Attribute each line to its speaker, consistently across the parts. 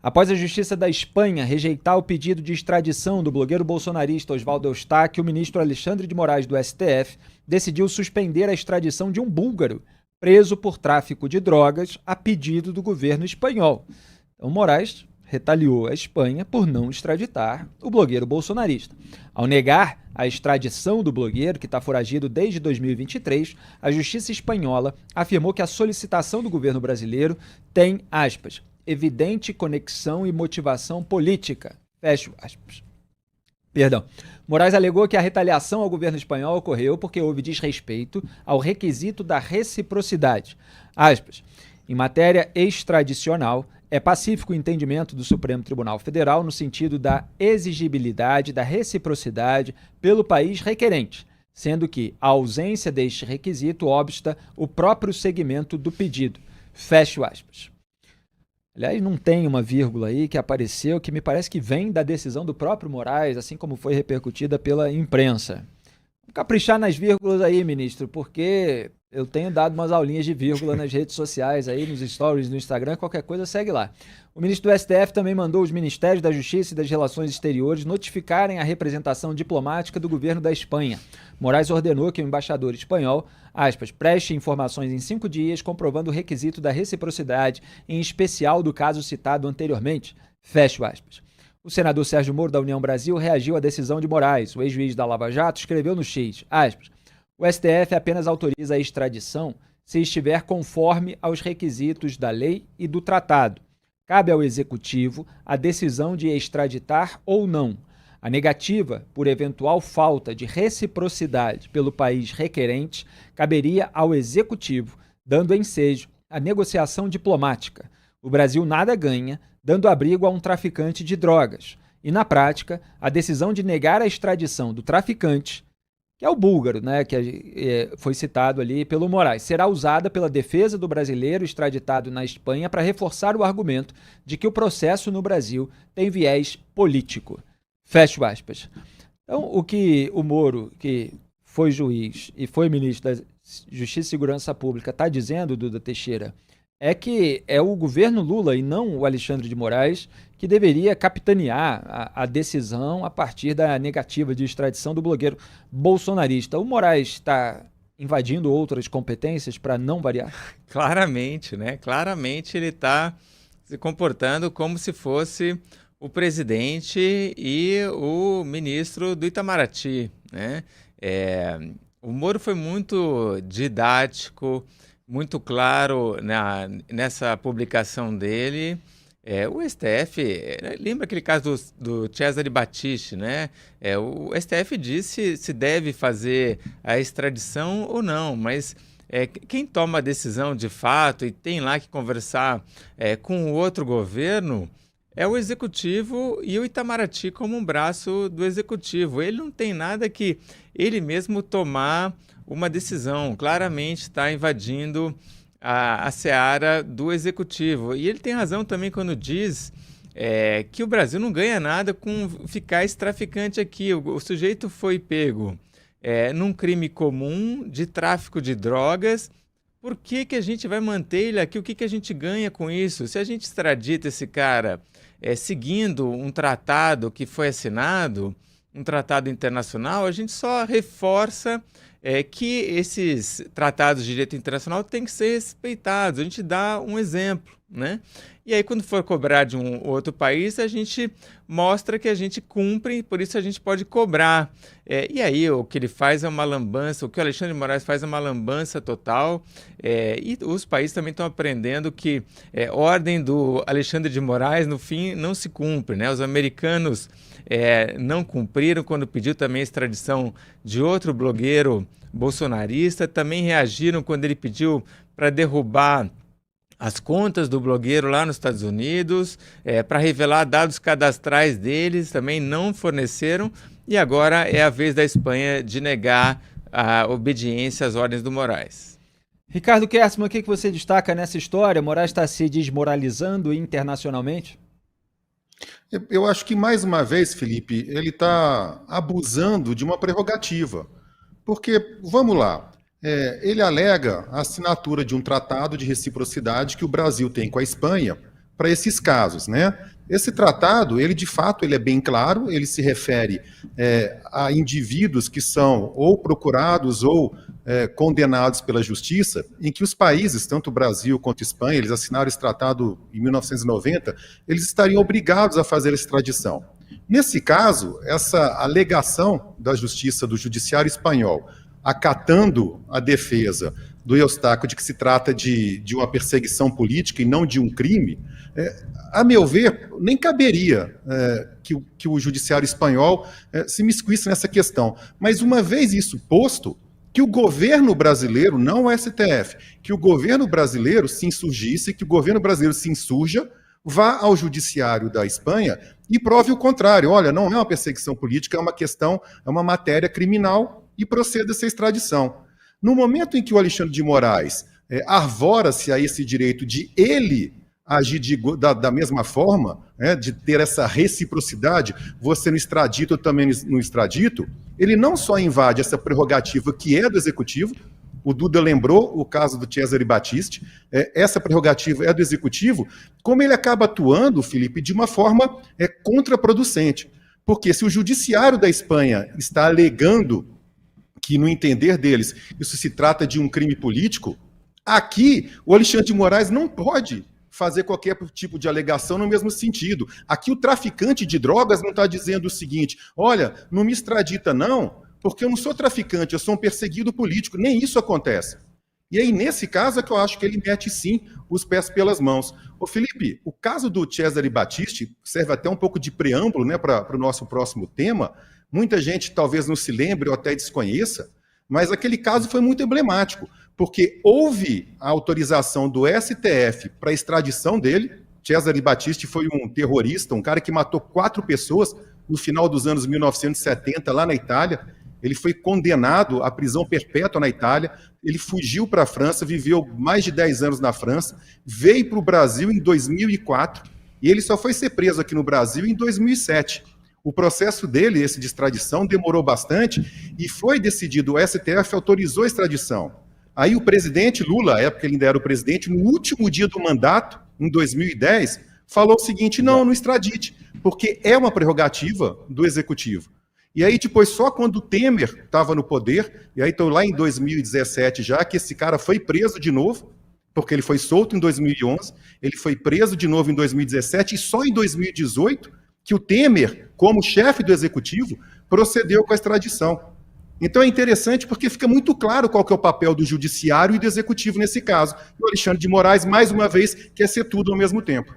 Speaker 1: Após a Justiça da Espanha rejeitar o pedido de extradição do blogueiro bolsonarista Oswaldo Eustáquio, o ministro Alexandre de Moraes do STF decidiu suspender a extradição de um búlgaro preso por tráfico de drogas a pedido do governo espanhol. Então, Moraes retaliou a Espanha por não extraditar o blogueiro bolsonarista. Ao negar a extradição do blogueiro, que está foragido desde 2023, a Justiça espanhola afirmou que a solicitação do governo brasileiro tem, aspas, evidente conexão e motivação política, fecho aspas. Perdão. Moraes alegou que a retaliação ao governo espanhol ocorreu porque houve desrespeito ao requisito da reciprocidade. Aspas. Em matéria extradicional, é pacífico o entendimento do Supremo Tribunal Federal no sentido da exigibilidade da reciprocidade pelo país requerente, sendo que a ausência deste requisito obsta o próprio segmento do pedido. Fecho aspas. Aliás, não tem uma vírgula aí que apareceu que me parece que vem da decisão do próprio Moraes, assim como foi repercutida pela imprensa. Vamos caprichar nas vírgulas aí, ministro, porque eu tenho dado umas aulinhas de vírgula nas redes sociais, aí nos stories, no Instagram, qualquer coisa segue lá. O ministro do STF também mandou os Ministérios da Justiça e das Relações Exteriores notificarem a representação diplomática do governo da Espanha. Moraes ordenou que o embaixador espanhol, aspas, preste informações em 5 dias, comprovando o requisito da reciprocidade, em especial do caso citado anteriormente, fecho aspas. O senador Sérgio Moro, da União Brasil, reagiu à decisão de Moraes. O ex-juiz da Lava Jato escreveu no X, aspas, o STF apenas autoriza a extradição se estiver conforme aos requisitos da lei e do tratado. Cabe ao Executivo a decisão de extraditar ou não. A negativa, por eventual falta de reciprocidade pelo país requerente, caberia ao Executivo, dando ensejo à negociação diplomática. O Brasil nada ganha, dando abrigo a um traficante de drogas. E, na prática, a decisão de negar a extradição do traficante, que é o búlgaro, né, que foi citado ali pelo Moraes, será usada pela defesa do brasileiro extraditado na Espanha para reforçar o argumento de que o processo no Brasil tem viés político. Fecho aspas. Então, o que o Moro, que foi juiz e foi ministro da Justiça e Segurança Pública, está dizendo, Duda Teixeira, é que é o governo Lula e não o Alexandre de Moraes que deveria capitanear a decisão a partir da negativa de extradição do blogueiro bolsonarista. O Moraes está invadindo outras competências para não variar?
Speaker 2: Claramente, né? Claramente ele está se comportando como se fosse o presidente e o ministro do Itamaraty, né? O Moro foi muito didático, muito claro nessa publicação dele. O STF, lembra aquele caso do Cesare Battisti, né? O STF disse se deve fazer a extradição ou não, mas quem toma a decisão de fato e tem lá que conversar com o outro governo é o Executivo e o Itamaraty como um braço do Executivo. Ele não tem nada que ele mesmo tomar uma decisão, claramente está invadindo a seara do Executivo. E ele tem razão também quando diz que o Brasil não ganha nada com ficar esse traficante aqui. O sujeito foi pego num crime comum de tráfico de drogas. Por que a gente vai manter ele aqui? O que a gente ganha com isso? Se a gente extradita esse cara seguindo um tratado que foi assinado, um tratado internacional, a gente só reforça que esses tratados de direito internacional têm que ser respeitados. A gente dá um exemplo, né? E aí, quando for cobrar de um outro país, a gente mostra que a gente cumpre, por isso a gente pode cobrar. E aí, o que ele faz é uma lambança, o que o Alexandre de Moraes faz é uma lambança total. E os países também estão aprendendo que ordem do Alexandre de Moraes, no fim, não se cumpre, né? Os americanos não cumpriram quando pediu também a extradição de outro blogueiro bolsonarista, também reagiram quando ele pediu para derrubar as contas do blogueiro lá nos Estados Unidos, para revelar dados cadastrais deles, também não forneceram, e agora é a vez da Espanha de negar a obediência às ordens do Moraes.
Speaker 1: Ricardo Kerstmann, o que você destaca nessa história? Moraes está se desmoralizando internacionalmente?
Speaker 3: Eu acho que, mais uma vez, Felipe, ele está abusando de uma prerrogativa. Porque, vamos lá, ele alega a assinatura de um tratado de reciprocidade que o Brasil tem com a Espanha para esses casos, né? Esse tratado, ele de fato, ele é bem claro, ele se refere a indivíduos que são ou procurados ou condenados pela justiça, em que os países, tanto o Brasil quanto a Espanha, eles assinaram esse tratado em 1990, eles estariam obrigados a fazer essa extradição. Nesse caso, essa alegação da justiça do judiciário espanhol, acatando a defesa do Eustáquio de que se trata de uma perseguição política e não de um crime, a meu ver, nem caberia que o judiciário espanhol se imiscuísse nessa questão. Mas uma vez isso posto, que o governo brasileiro, não o STF, que o governo brasileiro se insurgisse, que o governo brasileiro se insurja, vá ao judiciário da Espanha e prove o contrário. Olha, não é uma perseguição política, é uma questão, é uma matéria criminal e proceda essa extradição. No momento em que o Alexandre de Moraes arvora-se a esse direito de ele agir da mesma forma, de ter essa reciprocidade, você no extradito, eu também no extradito, ele não só invade essa prerrogativa que é do Executivo, o Duda lembrou o caso do Cesare Battisti, essa prerrogativa é do Executivo, como ele acaba atuando, Felipe, de uma forma contraproducente. Porque se o Judiciário da Espanha está alegando que, no entender deles, isso se trata de um crime político, aqui o Alexandre de Moraes não pode fazer qualquer tipo de alegação no mesmo sentido. Aqui o traficante de drogas não está dizendo o seguinte: olha, não me extradita não, porque eu não sou traficante, eu sou um perseguido político. Nem isso acontece. E aí, nesse caso, é que eu acho que ele mete, sim, os pés pelas mãos. Ô, Felipe, o caso do Cesare Battisti serve até um pouco de preâmbulo, né, para o nosso próximo tema. Muita gente talvez não se lembre ou até desconheça, mas aquele caso foi muito emblemático, porque houve a autorização do STF para a extradição dele. Cesare Battisti foi um terrorista, um cara que matou 4 pessoas no final dos anos 1970, lá na Itália. Ele foi condenado à prisão perpétua na Itália, ele fugiu para a França, viveu mais de 10 anos na França, veio para o Brasil em 2004, e ele só foi ser preso aqui no Brasil em 2007. O processo dele, esse de extradição, demorou bastante, e foi decidido, o STF autorizou a extradição. Aí o presidente Lula, à época ele ainda era o presidente, no último dia do mandato, em 2010, falou o seguinte: não extradite, porque é uma prerrogativa do Executivo. E aí depois, só quando o Temer estava no poder, e aí então lá em 2017 já, que esse cara foi preso de novo, porque ele foi solto em 2011, ele foi preso de novo em 2017, e só em 2018 que o Temer, como chefe do Executivo, procedeu com a extradição. Então é interessante porque fica muito claro qual que é o papel do Judiciário e do Executivo nesse caso. E o Alexandre de Moraes, mais uma vez, quer ser tudo ao mesmo tempo.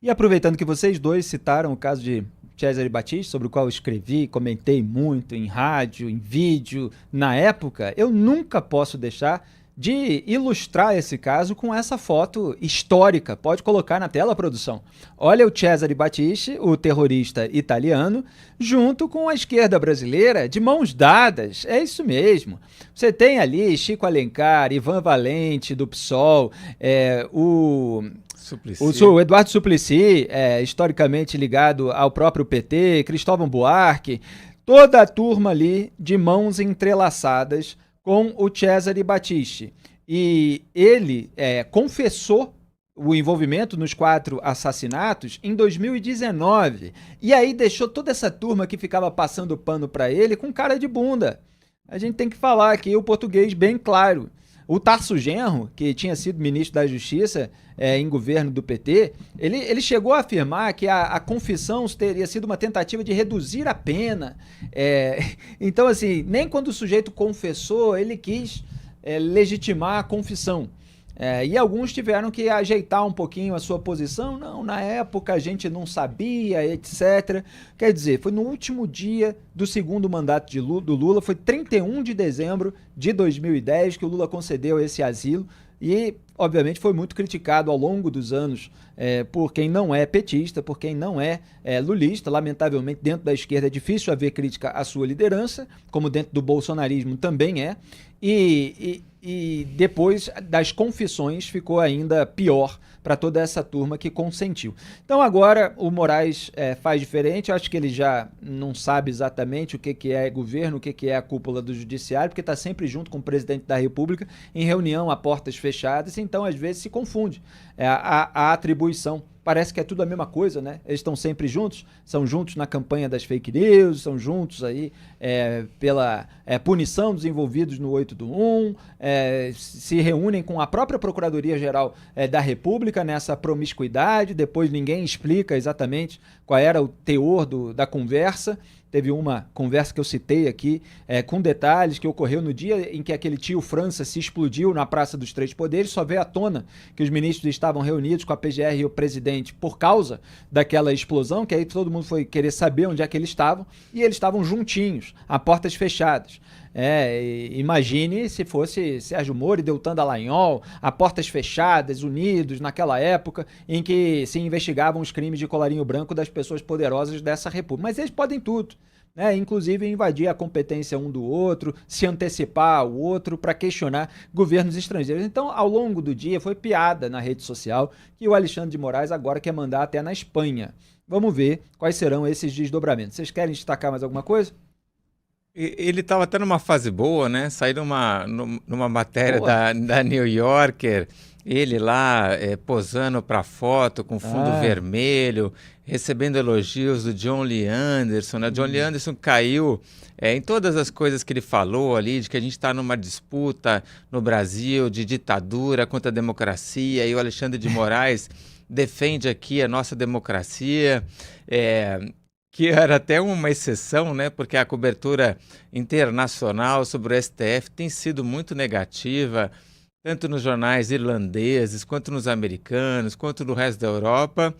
Speaker 1: E aproveitando que vocês dois citaram o caso de Cesare Battisti, sobre o qual eu escrevi, comentei muito em rádio, em vídeo, na época, eu nunca posso deixar de ilustrar esse caso com essa foto histórica. Pode colocar na tela, produção. Olha o Cesare Battisti, o terrorista italiano, junto com a esquerda brasileira, de mãos dadas. É isso mesmo. Você tem ali Chico Alencar, Ivan Valente, do PSOL, o Eduardo Suplicy, historicamente ligado ao próprio PT, Cristóvão Buarque, toda a turma ali de mãos entrelaçadas com o Cesare Battisti. E ele confessou o envolvimento nos 4 assassinatos em 2019. E aí deixou toda essa turma que ficava passando pano para ele com cara de bunda. A gente tem que falar aqui o português bem claro. O Tarso Genro, que tinha sido ministro da Justiça em governo do PT, ele chegou a afirmar que a confissão teria sido uma tentativa de reduzir a pena. Então, assim, nem quando o sujeito confessou, ele quis legitimar a confissão. E alguns tiveram que ajeitar um pouquinho a sua posição. Não, na época a gente não sabia, etc. Quer dizer, foi no último dia do segundo mandato do Lula, foi 31 de dezembro de 2010 que o Lula concedeu esse asilo e, obviamente, foi muito criticado ao longo dos anos por quem não é petista, por quem não é lulista. Lamentavelmente, dentro da esquerda é difícil haver crítica à sua liderança, como dentro do bolsonarismo também é. E depois das confissões ficou ainda pior para toda essa turma que consentiu. Então agora o Moraes faz diferente. Eu acho que ele já não sabe exatamente o que é governo, o que é a cúpula do judiciário, porque está sempre junto com o presidente da República em reunião a portas fechadas, então às vezes se confunde a atribuição parece que é tudo a mesma coisa, né? Eles estão sempre juntos, são juntos na campanha das fake news, são juntos aí pela punição dos envolvidos no 8 do 1, se reúnem com a própria Procuradoria-Geral da República nessa promiscuidade, depois ninguém explica exatamente qual era o teor da conversa. Teve uma conversa que eu citei aqui, com detalhes, que ocorreu no dia em que aquele tio França se explodiu na Praça dos Três Poderes. Só veio à tona que os ministros estavam reunidos com a PGR e o presidente por causa daquela explosão, que aí todo mundo foi querer saber onde é que eles estavam, e eles estavam juntinhos, a portas fechadas. Imagine se fosse Sérgio Moro e Deltan Dallagnol, a portas fechadas, unidos, naquela época em que se investigavam os crimes de colarinho branco das pessoas poderosas dessa república. Mas eles podem tudo, né? Inclusive invadir a competência um do outro, se antecipar ao outro para questionar governos estrangeiros. Então, ao longo do dia, foi piada na rede social que o Alexandre de Moraes agora quer mandar até na Espanha. Vamos ver quais serão esses desdobramentos. Vocês querem destacar mais alguma coisa?
Speaker 2: Ele estava até numa fase boa, né? Saiu numa matéria da New Yorker, ele lá posando para foto com fundo vermelho, recebendo elogios do John Lee Anderson, né? John Lee Anderson caiu em todas as coisas que ele falou ali, de que a gente está numa disputa no Brasil de ditadura contra a democracia, e o Alexandre de Moraes defende aqui a nossa democracia, que era até uma exceção, né? Porque a cobertura internacional sobre o STF tem sido muito negativa, tanto nos jornais irlandeses, quanto nos americanos, quanto no resto da Europa.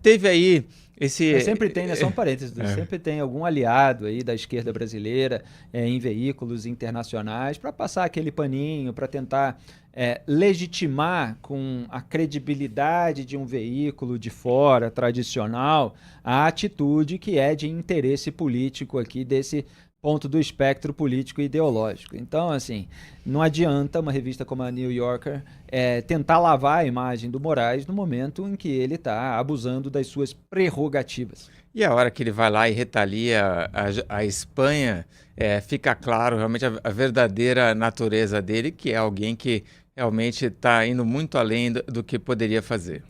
Speaker 2: Teve aí esse...
Speaker 1: Mas sempre tem, né? Só um parênteses, sempre tem algum aliado aí da esquerda brasileira em veículos internacionais para passar aquele paninho, para tentar legitimar com a credibilidade de um veículo de fora, tradicional, a atitude que é de interesse político aqui desse ponto do espectro político e ideológico. Então, assim, não adianta uma revista como a New Yorker tentar lavar a imagem do Moraes no momento em que ele está abusando das suas prerrogativas.
Speaker 2: E a hora que ele vai lá e retalia a Espanha, fica claro realmente a verdadeira natureza dele, que é alguém que realmente está indo muito além do que poderia fazer.